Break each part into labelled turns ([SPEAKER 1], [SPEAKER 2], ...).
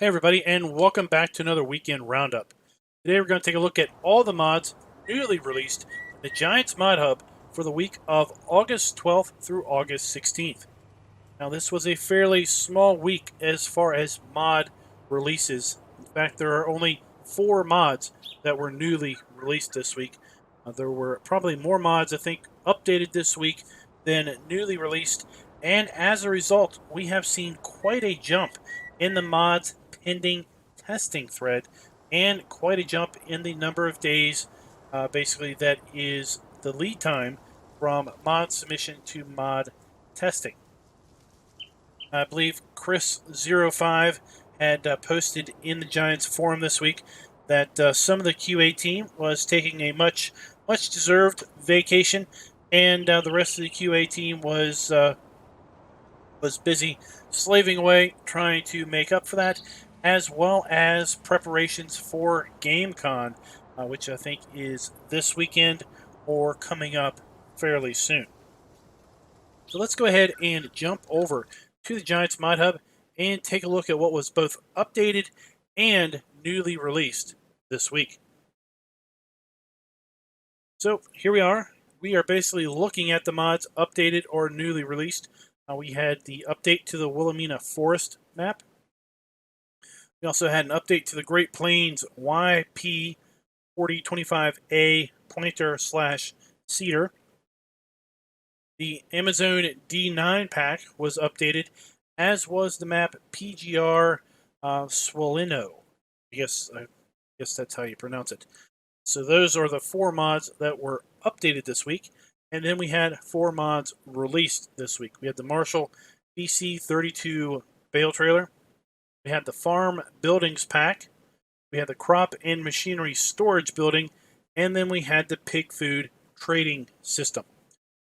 [SPEAKER 1] Hey everybody, and welcome back to another weekend roundup. Today we're going to take a look at all the mods newly released in the Giants Mod Hub for the week of August 12th through August 16th. Now this was a fairly small week as far as mod releases. In fact, there are only 4 mods that were newly released this week. There were probably more mods, I think, updated this week than newly released, and as a result, we have seen quite a jump in the mods pending testing thread, and quite a jump in the number of days, basically, that is the lead time from mod submission to mod testing. I believe Chris05 had posted in the Giants forum this week that some of the QA team was taking a much deserved vacation, and the rest of the QA team was busy slaving away trying to make up for that, as well as preparations for GameCon, which I think is this weekend or coming up fairly soon. So let's go ahead and jump over to the Giants Mod Hub and take a look at what was both updated and newly released this week. So here we are. We are basically looking at the mods updated or newly released. We had the update to the Wilhelmina Forest map. We also had an update to the Great Plains YP4025A pointer / cedar. The Amazon D9 pack was updated, as was the map PGR Swolino. I guess that's how you pronounce it. So those are the 4 mods that were updated this week. And then we had 4 mods released this week. We had the Marshall BC32 bale trailer. We had the Farm Buildings pack. We had the Crop and Machinery storage building. And then we had the Pig Food trading system.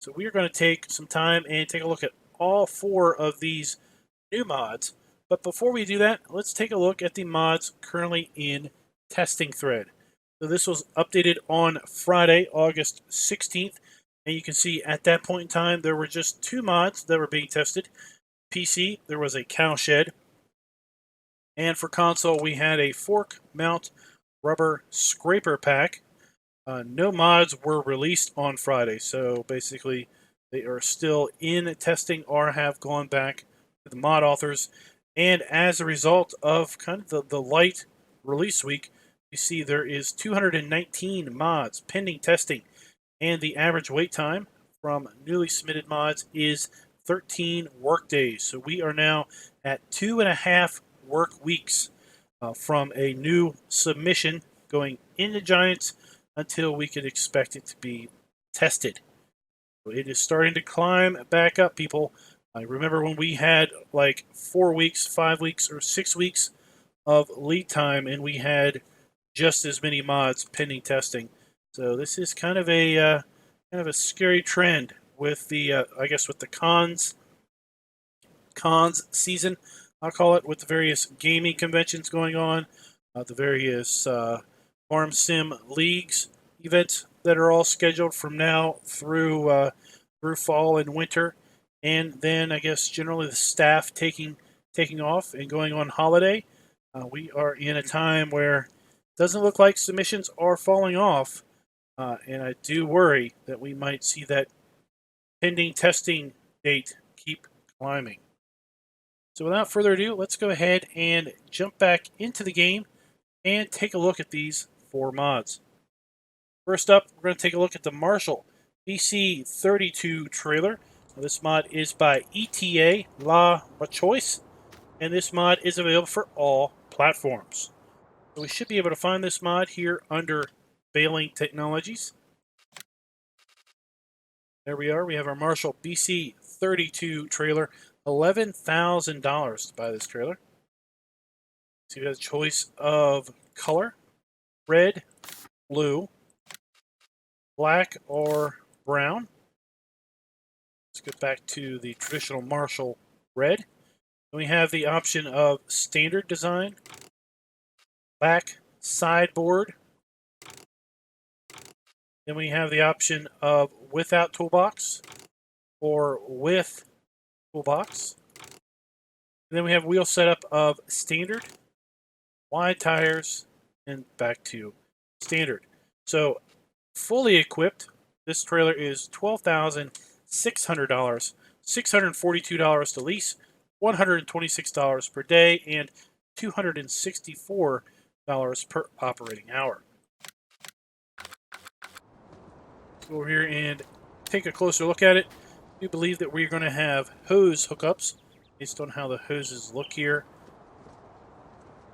[SPEAKER 1] So we are going to take some time and take a look at all 4 of these new mods. But before we do that, let's take a look at the mods currently in testing thread. So this was updated on Friday, August 16th. And you can see at that point in time, there were just 2 mods that were being tested. PC, there was a cowshed. And for console, we had a fork mount rubber scraper pack. No mods were released on Friday, so basically they are still in testing or have gone back to the mod authors. And as a result of kind of the light release week, you see there is 219 mods pending testing, and the average wait time from newly submitted mods is 13 work days. So we are now at 2.5 work weeks from a new submission going into Giants until we could expect it to be tested. So it is starting to climb back up, people. I remember when we had like 4 weeks, 5 weeks, or 6 weeks of lead time, and we had just as many mods pending testing. So this is kind of a scary trend with the I guess with the cons season, I'll call it, with the various gaming conventions going on, the various farm sim leagues events that are all scheduled from now through fall and winter, and then I guess generally the staff taking off and going on holiday. We are in a time where it doesn't look like submissions are falling off, and I do worry that we might see that pending testing date keep climbing. So without further ado, let's go ahead and jump back into the game and take a look at these 4 mods. First up, we're going to take a look at the Marshall BC32 trailer. Now, this mod is by ETA La Choice, and this mod is available for all platforms. So we should be able to find this mod here under Baling Technologies. There we are. We have our Marshall BC32 trailer. $11,000 to buy this trailer. So you have a choice of color: red, blue, black, or brown. Let's get back to the traditional Marshall red. And we have the option of standard design, black sideboard. Then we have the option of without toolbox or with toolbox. And then we have wheel setup of standard, wide tires, and back to standard. So fully equipped, this trailer is $12,600, $642 to lease, $126 per day, and $264 per operating hour. Go over here and take a closer look at it. We believe that we're going to have hose hookups based on how the hoses look here.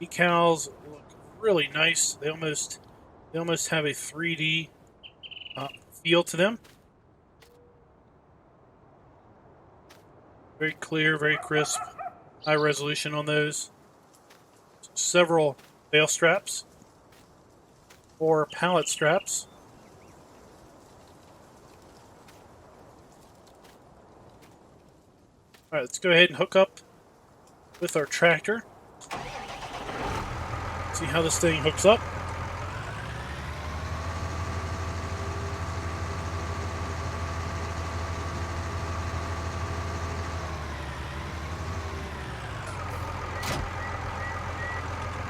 [SPEAKER 1] Decals look really nice. They almost have a 3D feel to them. Very clear, very crisp, high resolution on those. Several bale straps or pallet straps. All right, let's go ahead and hook up with our tractor. See how this thing hooks up.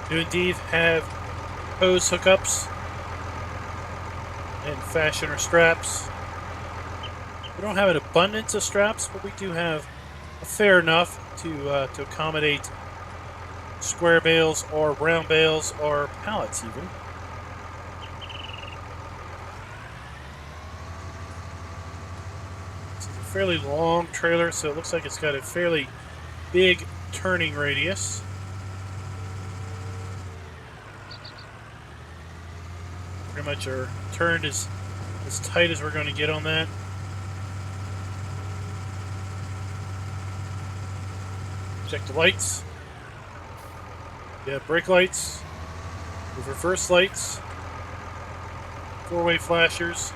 [SPEAKER 1] Do indeed have hose hookups and fastener straps. We don't have an abundance of straps, but we do have a fair enough to accommodate square bales or round bales or pallets even. This is a fairly long trailer, so it looks like it's got a fairly big turning radius. Pretty much our turn is as tight as we're going to get on that. Check the lights. We have brake lights, with reverse lights, four-way flashers,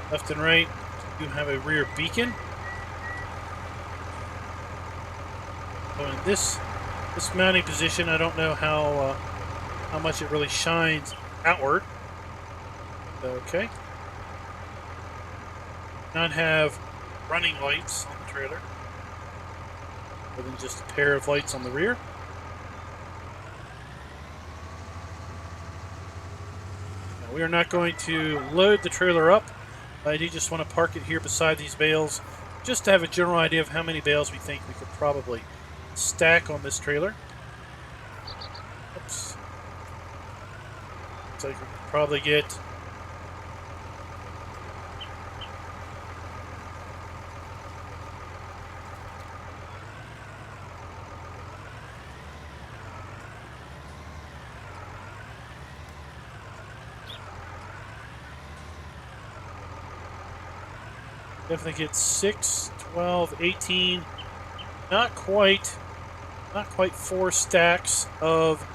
[SPEAKER 1] left and right. We do have a rear beacon. So in this mounting position, I don't know how much it really shines outward. Okay. Not have running lights on the trailer, other than just a pair of lights on the rear. Now, we are not going to load the trailer up. I do just want to park it here beside these bales, just to have a general idea of how many bales we think we could probably stack on this trailer. Oops. Looks like we could probably get definitely get 6, 12, 18, not quite 4 stacks of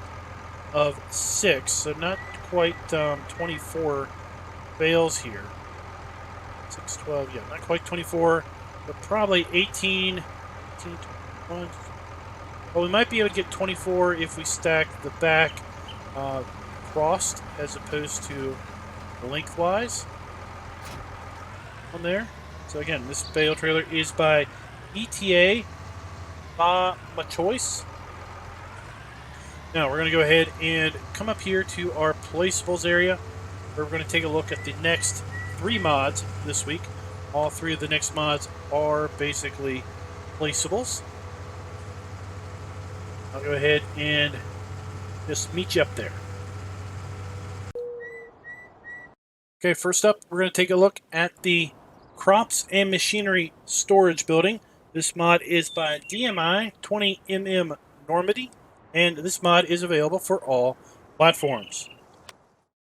[SPEAKER 1] 6, so not quite 24 bales here. 6, 12, yeah, not quite 24, but probably 18, 21. Well, we might be able to get 24 if we stack the back crossed as opposed to lengthwise on there. So again, this bale trailer is by ETA by my choice. Now we're going to go ahead and come up here to our placeables area, where we're going to take a look at the next 3 mods this week. All 3 of the next mods are basically placeables. I'll go ahead and just meet you up there. Okay, first up, we're going to take a look at the Crops and Machinery Storage Building. This mod is by DMI 20mm Normandy, and this mod is available for all platforms.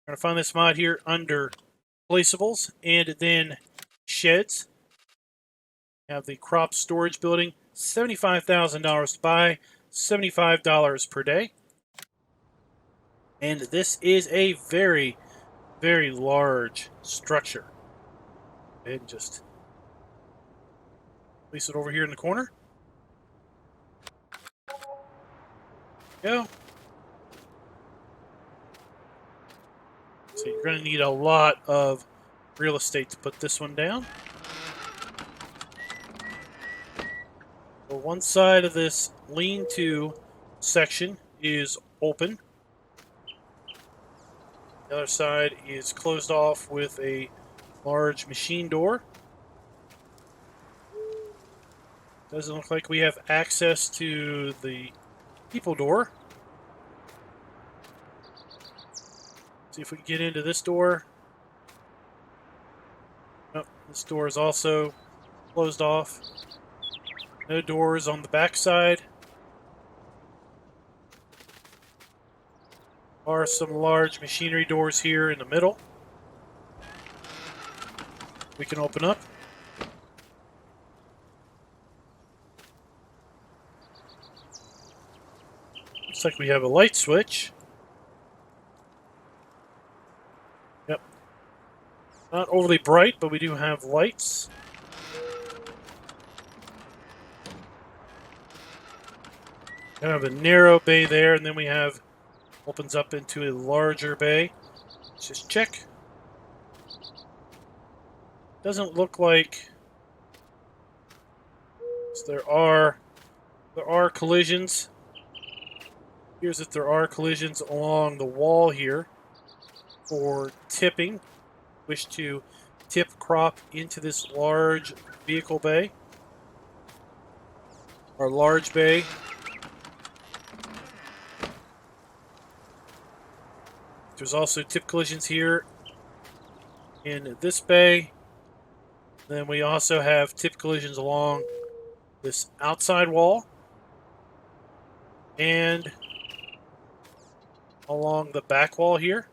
[SPEAKER 1] We're going to find this mod here under Placeables and then Sheds. We have the Crop Storage Building, $75,000 to buy, $75 per day. And this is a very, very large structure. Go ahead and just place it over here in the corner. Go. So you're going to need a lot of real estate to put this one down. So one side of this lean-to section is open. The other side is closed off with a large machine door. Doesn't look like we have access to the people door. See if we can get into this door. Nope, this door is also closed off. No doors on the back side. There are some large machinery doors here in the middle. We can open up. Looks like we have a light switch. Yep. Not overly bright, but we do have lights. We have a narrow bay there, and then we have opens up into a larger bay. Let's just check. Doesn't look like there are collisions. Here's if there are collisions along the wall here for tipping. Wish to tip crop into this large vehicle bay or large bay. There's also tip collisions here in this bay. Then we also have tip collisions along this outside wall and along the back wall here.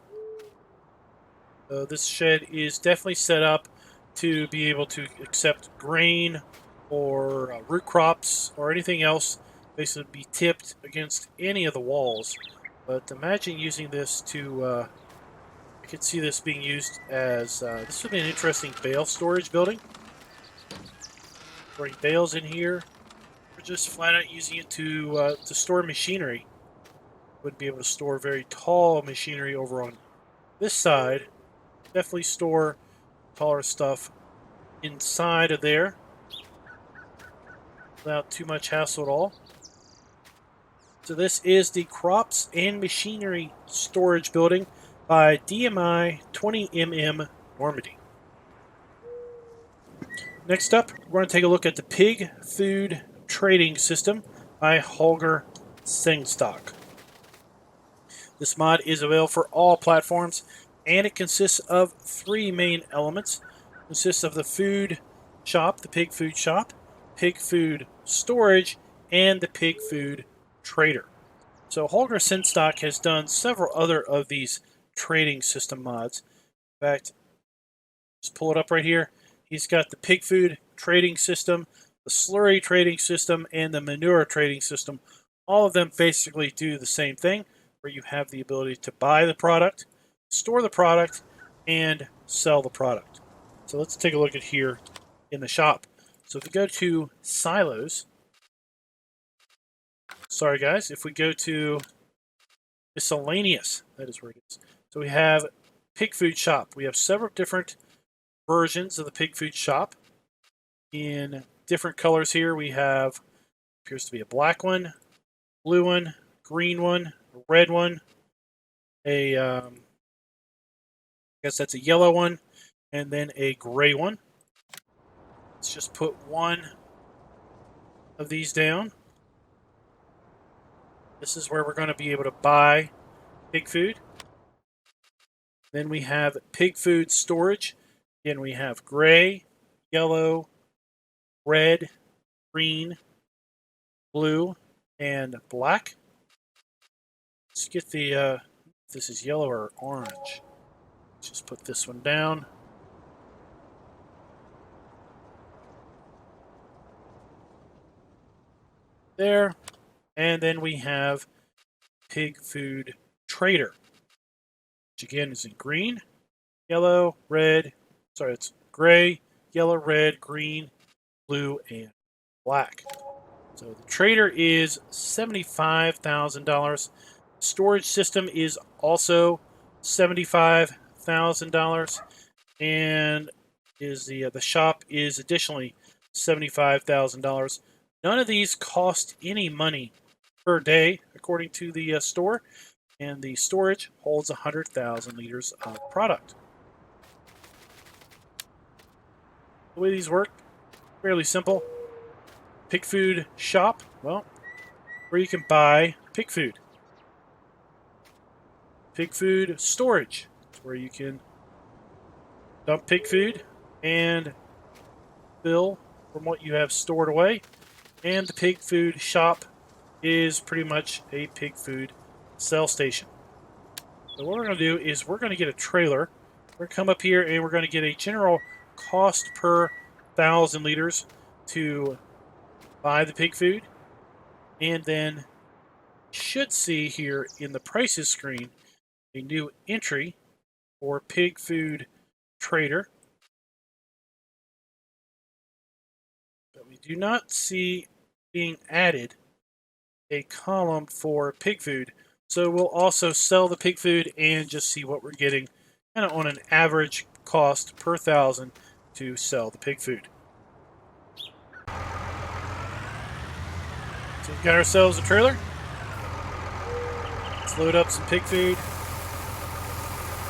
[SPEAKER 1] This shed is definitely set up to be able to accept grain or root crops or anything else basically be tipped against any of the walls. But imagine using this to, I could see this being used as, this would be an interesting bale storage building. Storing bales in here, or just flat out using it to store machinery. Wouldn't be able to store very tall machinery over on this side. Definitely store taller stuff inside of there without too much hassle at all. So this is the Crops and Machinery Storage Building by DMI 20mm Normandy. Next up, we're going to take a look at the Pig Food Trading System by Holger Sengstock. This mod is available for all platforms, and it consists of three main elements. It consists of the food shop, the pig food shop, pig food storage, and the pig food trader. So Holger Sengstock has done several other of these trading system mods. In fact, just pull it up right here. He's got the pig food trading system, the slurry trading system, and the manure trading system. All of them basically do the same thing, where you have the ability to buy the product, store the product, and sell the product. So let's take a look at here in the shop. So if we go to silos, sorry guys, if we go to miscellaneous, that is where it is. So we have pig food shop. We have several different versions of the pig food shop in different colors here. We have, appears to be a black one, blue one, green one, a red one, I guess that's a yellow one, and then a gray one. Let's just put one of these down. This is where we're going to be able to buy pig food. Then we have pig food storage. Again, we have gray, yellow, red, green, blue, and black. Let's get the, this is yellow or orange. Let's just put this one down. There. And then we have pig food trader, which again is in green, yellow, red, sorry, it's gray, yellow, red, green, blue, and black. So the trader is $75,000. Storage system is also $75,000, and is the shop is additionally $75,000. None of these cost any money per day, according to the store, and the storage holds 100,000 liters of product. The way these work, fairly simple. Pig food shop, well, where you can buy pig food. Pig food storage, where you can dump pig food and fill from what you have stored away. And the pig food shop is pretty much a pig food sell station. So what we're going to do is we're going to get a trailer. We're going to come up here and we're going to get a general cost per 1,000 liters to buy the pig food. And then should see here in the prices screen a new entry for pig food trader. But we do not see being added a column for pig food. So we'll also sell the pig food and just see what we're getting kind of on an average cost per 1,000 to sell the pig food. So we've got ourselves a trailer. Let's load up some pig food.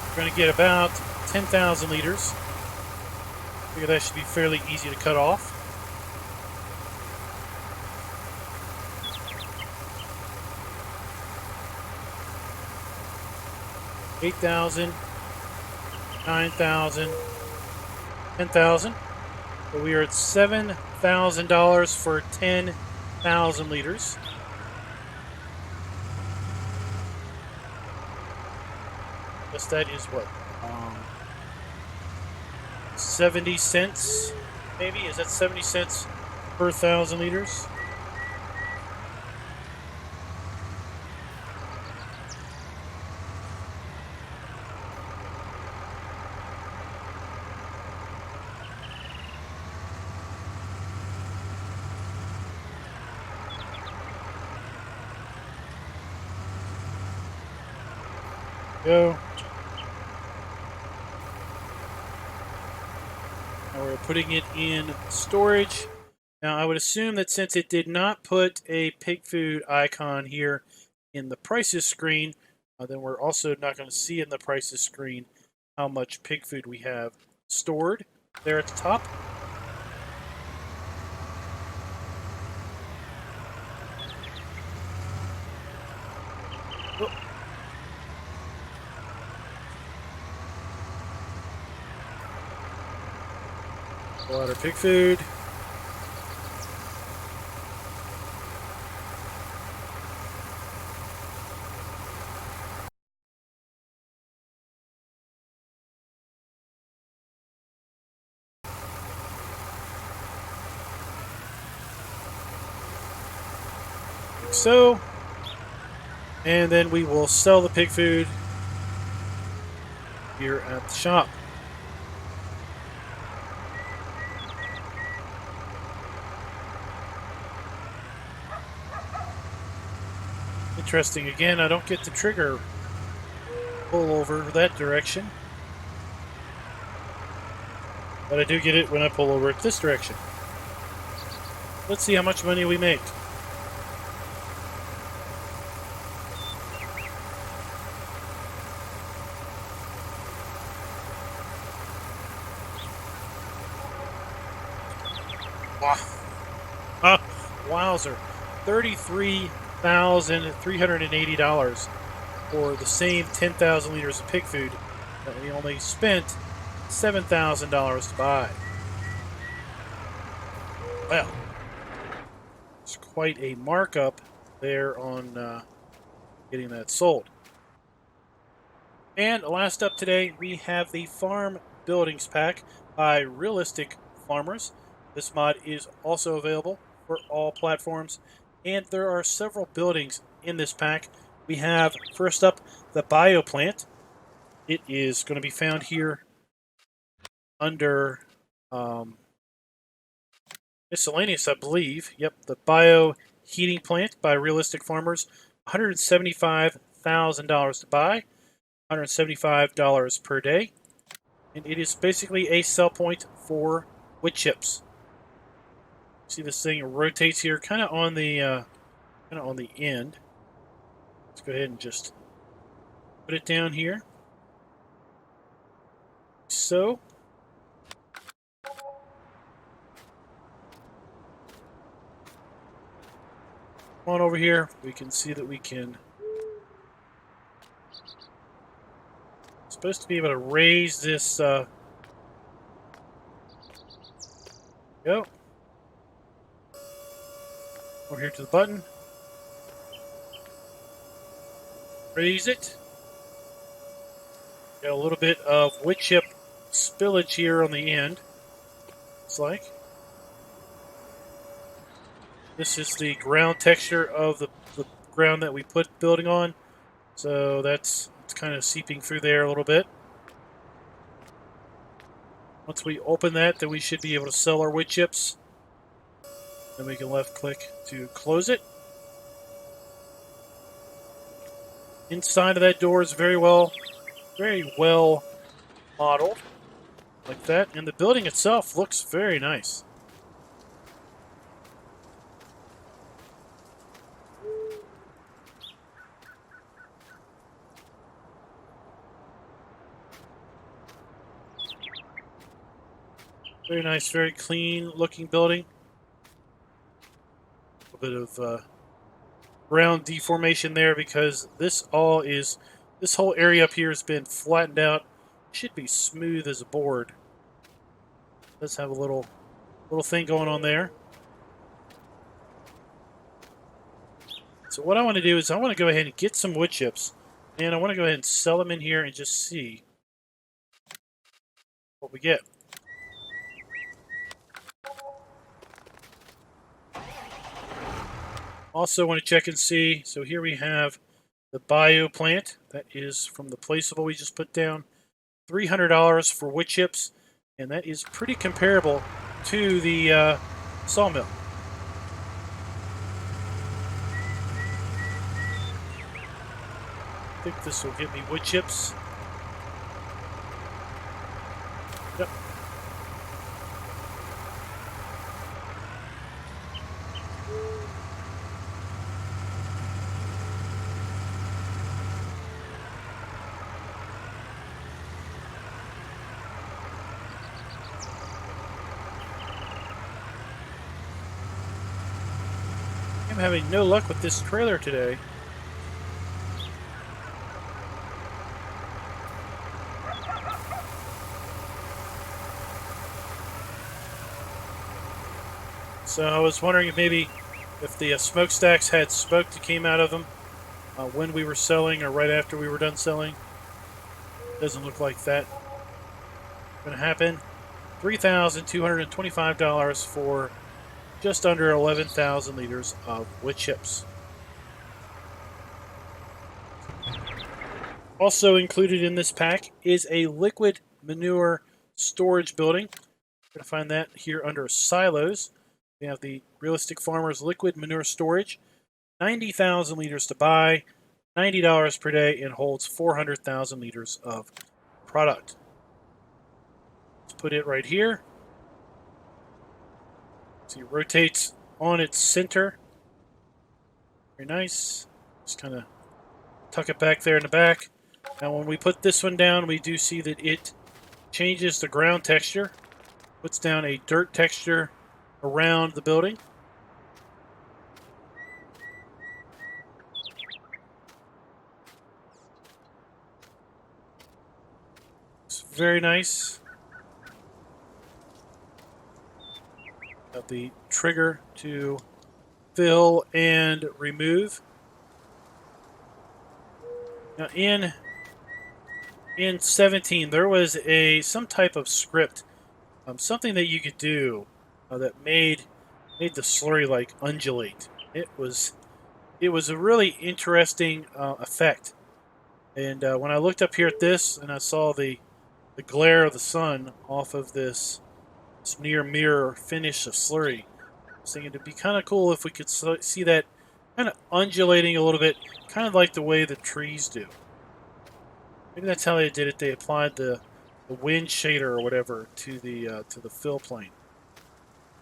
[SPEAKER 1] We're going to get about 10,000 liters. I figure that should be fairly easy to cut off. $8,000, $9,000, $10,000. So we are at $7,000 for 10,000 liters. Guess that is what? 70 cents, maybe? Is that 70 cents per 1,000 liters? Go. Now we're putting it in storage. Now I would assume that since it did not put a pig food icon here in the prices screen, then we're also not going to see in the prices screen how much pig food we have stored there at the top. Oh. Pull out our pig food. Like so. And then we will sell the pig food here at the shop. Interesting, again, I don't get the trigger pull over that direction. But I do get it when I pull over this direction. Let's see how much money we make. Wow. Wowzer. $33,380 for the same 10,000 liters of pig food that we only spent $7,000 to buy. Well, it's quite a markup there on getting that sold. And last up today, we have the Farm Buildings Pack by Realistic Farmers. This mod is also available for all platforms, and there are several buildings in this pack. We have, first up, the bioplant. It is going to be found here under miscellaneous, I believe. Yep, the bio heating plant by Realistic Farmers. $175,000 to buy, $175 per day, and it is basically a sell point for wood chips. See, this thing rotates here, kind of on the end. Let's go ahead and just Put it down here. So. Come on over here. We can see that we can. Supposed to be able to raise this. Go. Over here to the button. Raise it. Got a little bit of wood chip spillage here on the end. Looks like. This is the ground texture of the ground that we put the building on. So it's kind of seeping through there a little bit. Once we open that, then we should be able to sell our wood chips. Then we can left click to close it. Inside of that door is very well modeled, like that. And the building itself looks very nice. Very nice, very clean looking building. A little bit of ground deformation there because this whole area up here has been flattened out. Should be smooth as a board. Does have a little thing going on there. So what I want to do is I want to go ahead and get some wood chips, and I want to go ahead and sell them in here and just see what we get. Also want to check and see, so here we have the bio plant. That is from the placeable we just put down. $300 for wood chips, and that is pretty comparable to the sawmill. I think this will get me wood chips. Yep. I'm having no luck with this trailer today. So I was wondering if maybe the smokestacks had smoke that came out of them when we were selling or right after we were done selling. Doesn't look like that going to happen. $3,225 for just under 11,000 liters of wood chips. Also included in this pack is a liquid manure storage building. We're going to find that here under silos. We have the Realistic Farmers liquid manure storage. 90,000 liters to buy, $90 per day, and holds 400,000 liters of product. Let's put it right here. See, it rotates on its center. Very nice. Just kind of tuck it back there in the back. Now when we put this one down, we do see that it changes the ground texture. Puts down a dirt texture around the building. It's very nice. Got the trigger to fill and remove. Now in 17, there was some type of script, something that you could do that made the slurry like undulate. It was a really interesting effect. And when I looked up here at this and I saw the glare of the sun off of this near mirror finish of slurry, I was thinking it'd be kind of cool if we could see that kind of undulating a little bit, kind of like the way the trees do. Maybe that's how they did it. They applied the wind shader or whatever to the fill plane.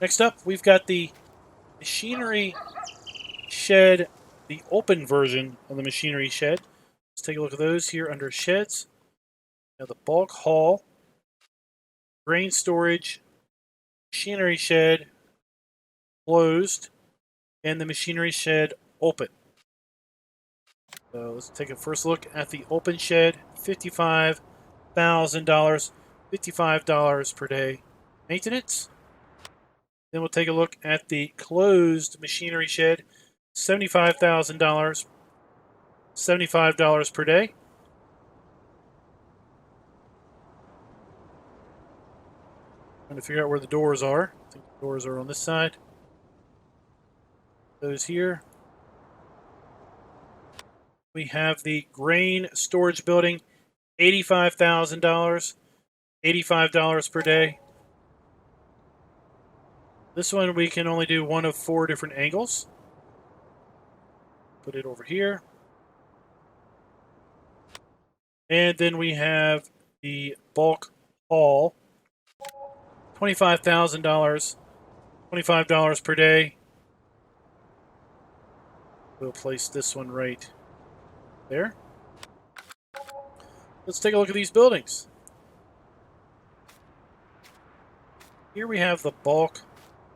[SPEAKER 1] Next up, we've got the machinery shed, the open version of the machinery shed. Let's take a look at those here under sheds. Now the bulk haul, grain storage, machinery shed closed, and the machinery shed open. So let's take a first look at the open shed. $55,000, $55 per day maintenance. Then we'll take a look at the closed machinery shed. $75,000, $75 per day. Trying to figure out where the doors are. I think the doors are on this side. Those here. We have the grain storage building, $85,000, $85 per day. This one we can only do one of 4 different angles. Put it over here. And then we have the bulk haul, $25,000, $25 per day. We'll place this one right there. Let's take a look at these buildings. Here we have the bulk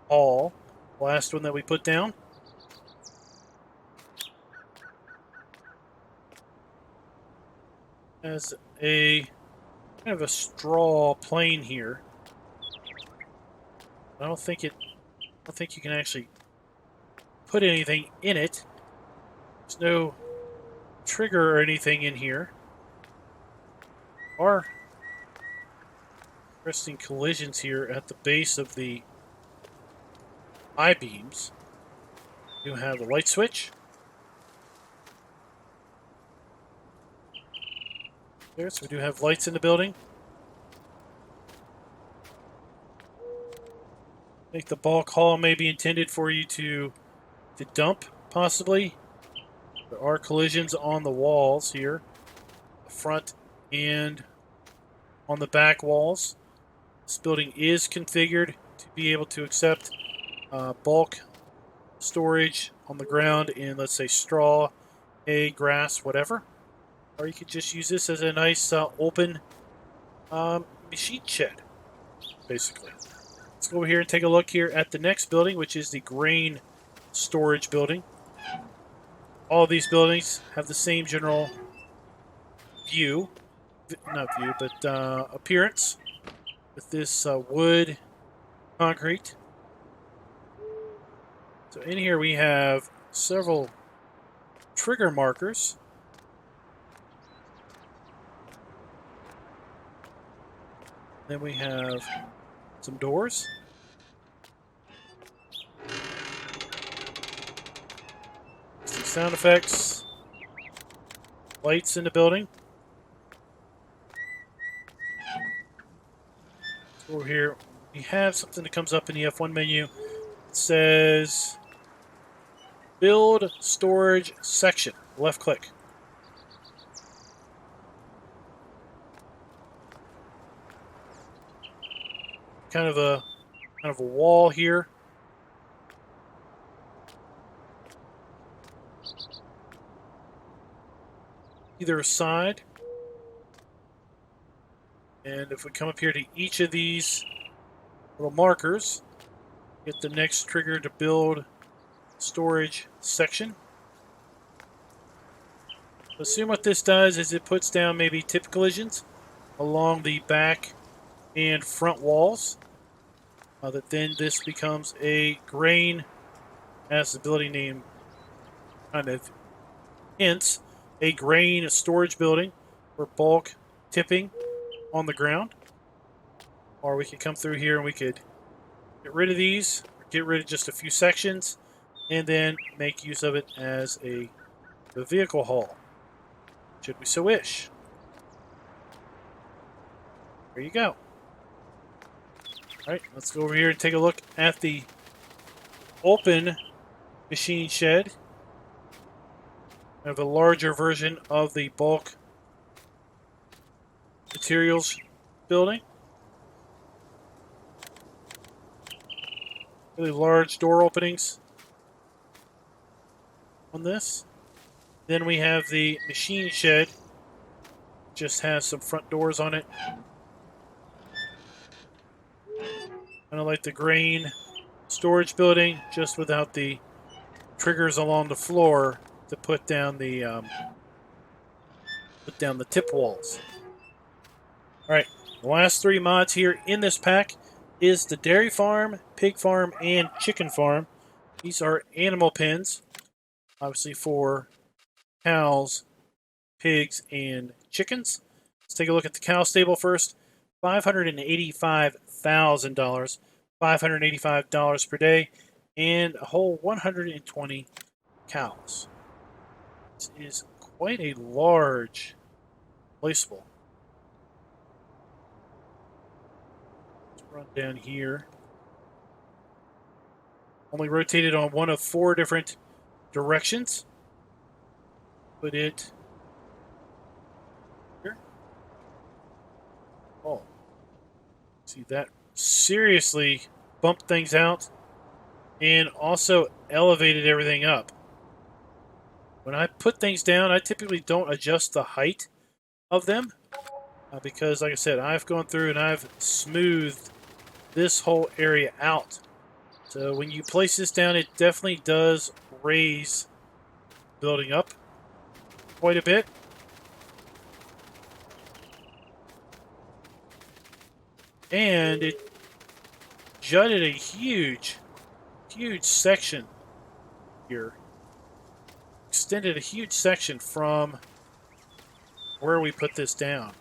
[SPEAKER 1] haul, last one that we put down. As a kind of a straw plane here. I don't think you can actually put anything in it. There's no trigger or anything in here. Are interesting collisions here at the base of the I-beams. You have the light switch. There, so we do have lights in the building. I think the bulk haul may be intended for you to dump, possibly. There are collisions on the walls here, the front and on the back walls. This building is configured to be able to accept bulk storage on the ground in, let's say, straw, hay, grass, whatever. Or you could just use this as a nice open machine shed, basically. Let's go over here and take a look here at the next building, which is the grain storage building. All of these buildings have the same general view, not view, but appearance, with this wood concrete. So in here we have several trigger markers. Then we have some doors. Some sound effects. Lights in the building. So over here, we have something that comes up in the F1 menu. It says Build Storage Section. Left click. Kind of a wall here. Either side. And if we come up here to each of these little markers, get the next trigger to build storage section. Assume what this does is it puts down maybe tip collisions along the back and front walls. That then this becomes a grain, as the building name kind of hints, a grain storage building for bulk tipping on the ground. Or we could come through here and we could get rid of these, or get rid of just a few sections, and then make use of it as a vehicle haul, should we so wish. There you go. All right, let's go over here and take a look at the open machine shed. I have a larger version of the bulk materials building. Really large door openings on this. Then we have the machine shed. Just has some front doors on it. Kind of like the grain storage building, just without the triggers along the floor to put down the tip walls. All right, the last three mods here in this pack is the dairy farm, pig farm, and chicken farm. These are animal pens, obviously for cows, pigs, and chickens. Let's take a look at the cow stable first. $585,000, $585 per day, and a whole 120 cows. This is quite a large placeable. Let's run down here. Only rotated on one of four different directions. Put it here. Oh, see that seriously bumped things out and also elevated everything up. When I put things down, I typically don't adjust the height of them because, like I said, I've gone through and I've smoothed this whole area out. So when you place this down, it definitely does raise building up quite a bit. And it jutted a huge section here. Extended a huge section from where we put this down.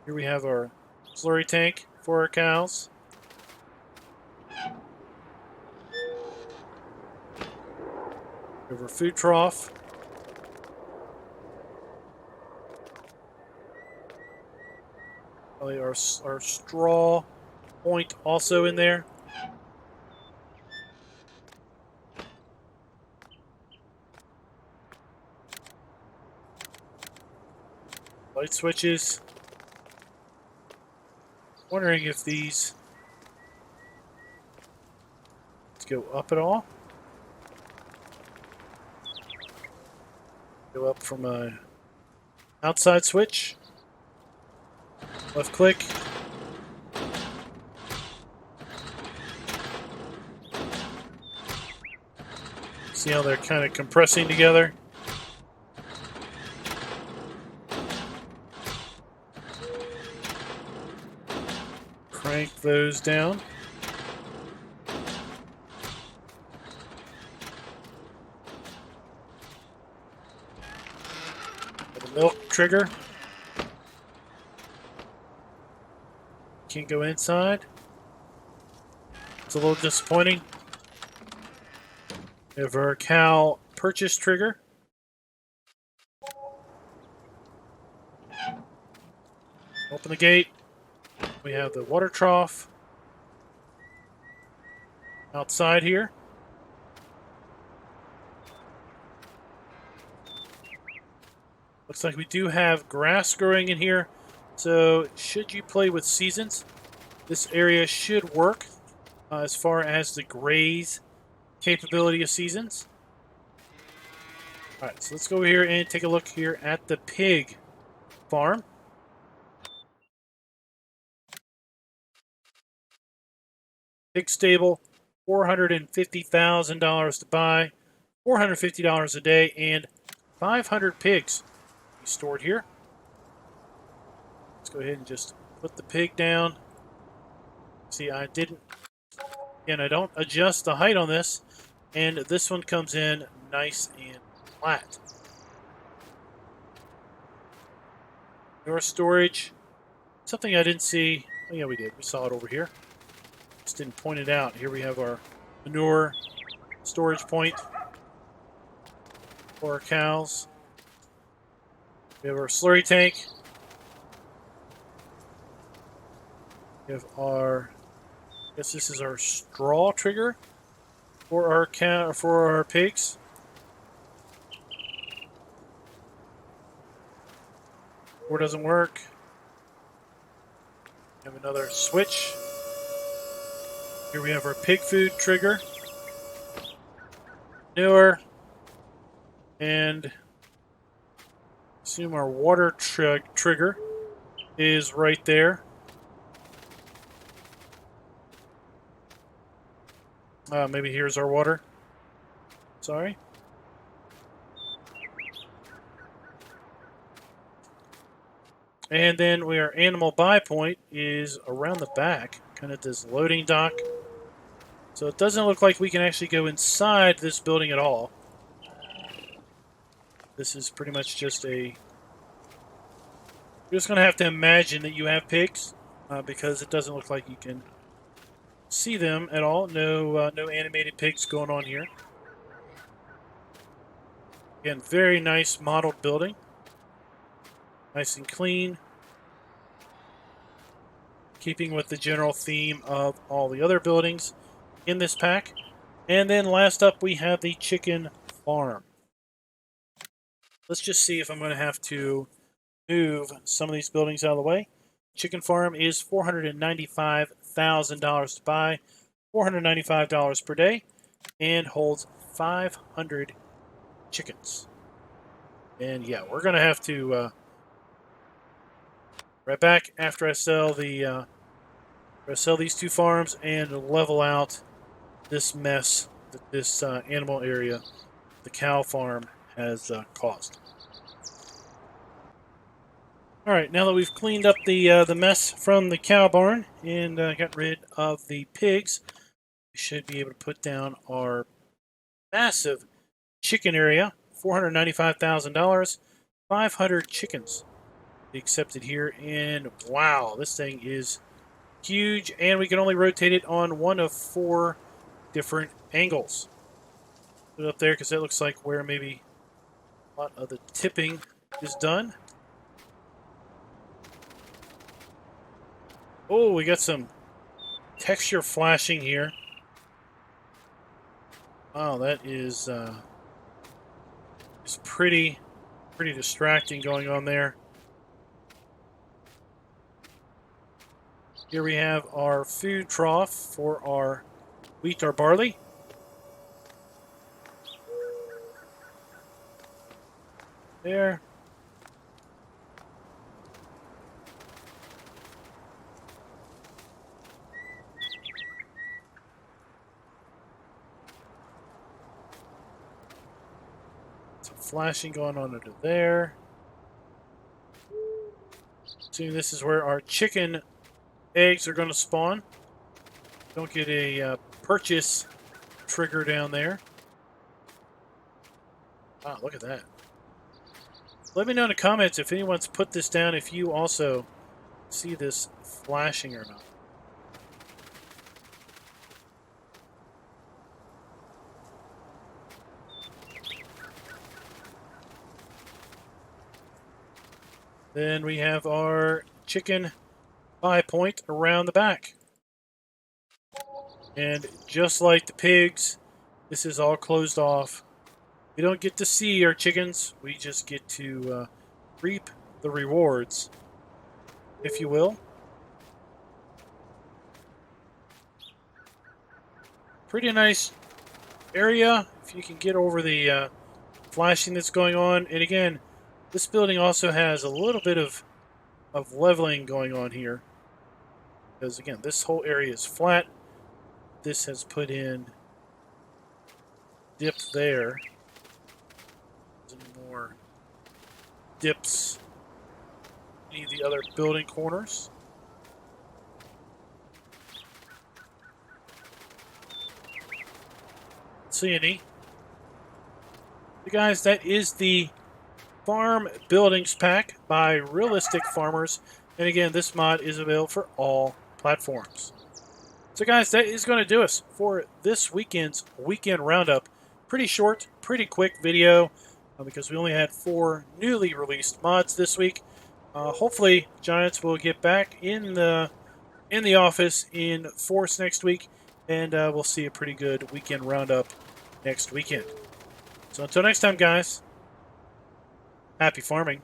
[SPEAKER 1] Here we have our slurry tank for our cows. We have our food trough. Probably our straw point also in there. Light switches. Wondering if these go up at all. Go up from a outside switch. Left click. See how they're kind of compressing together? Crank those down. The milk trigger. Can't go inside. It's a little disappointing. We have our cow purchase trigger. Open the gate. We have the water trough outside here. Looks like we do have grass growing in here. So should you play with seasons, this area should work as far as the graze capability of seasons. All right, so let's go here and take a look here at the pig farm. Pig stable, $450,000 to buy, $450 a day, and 500 pigs to be stored here. Let's go ahead and just put the pig down. See, I didn't, again, I don't adjust the height on this, and this one comes in nice and flat. Manure storage, something I didn't see. Oh yeah, we did. We saw it over here. Just didn't point it out. Here we have our manure storage point for our cows. We have our slurry tank. We have our, I guess this is our straw trigger for our pigs. Door doesn't work. We have another switch. Here we have our pig food trigger. newer. And assume our water trigger is right there. Maybe here's our water. Sorry. And then our animal buy point is around the back, kind of this loading dock. So it doesn't look like we can actually go inside this building at all. This is pretty much just a... You're just going to have to imagine that you have pigs, because it doesn't look like you can see them at all. No, no animated pigs going on here. Again, very nice modeled building. Nice and clean. Keeping with the general theme of all the other buildings in this pack. And then last up we have the chicken farm. Let's just see if I'm going to have to move some of these buildings out of the way. Chicken farm is $495,000 to buy, $495 per day, and holds 500 chickens. And yeah, we're going to have to right back after I sell the these two farms and level out this mess that this animal area, the cow farm, has caused. All right, now that we've cleaned up the mess from the cow barn and got rid of the pigs, we should be able to put down our massive chicken area. $495,000, 500 chickens accepted here, and wow, this thing is huge, and we can only rotate it on one of 4 different angles. Put it up there because that looks like where maybe a lot of the tipping is done. Oh, we got some texture flashing here. Wow, that is pretty distracting going on there. Here we have our food trough for our wheat or barley. There. Some flashing going on under there. So this is where our chicken eggs are going to spawn. Don't get a purchase trigger down there. Wow, look at that. Let me know in the comments if anyone's put this down, if you also see this flashing or not. Then we have our chicken buy point around the back. And just like the pigs, this is all closed off. We don't get to see our chickens. We just get to reap the rewards, if you will. Pretty nice area if you can get over the flashing that's going on. And again, this building also has a little bit of leveling going on here. Because again, this whole area is flat. This has put in dip there. There's any more dips in any of the other building corners. See any. So guys, that is the Farm Buildings Pack by Realistic Farmers. And again, this mod is available for all platforms. So guys, that is going to do us for this weekend's Weekend Roundup. Pretty short, pretty quick video because we only had 4 newly released mods this week. Hopefully, Giants will get back in the office in force next week, and we'll see a pretty good Weekend Roundup next weekend. So until next time, guys, happy farming.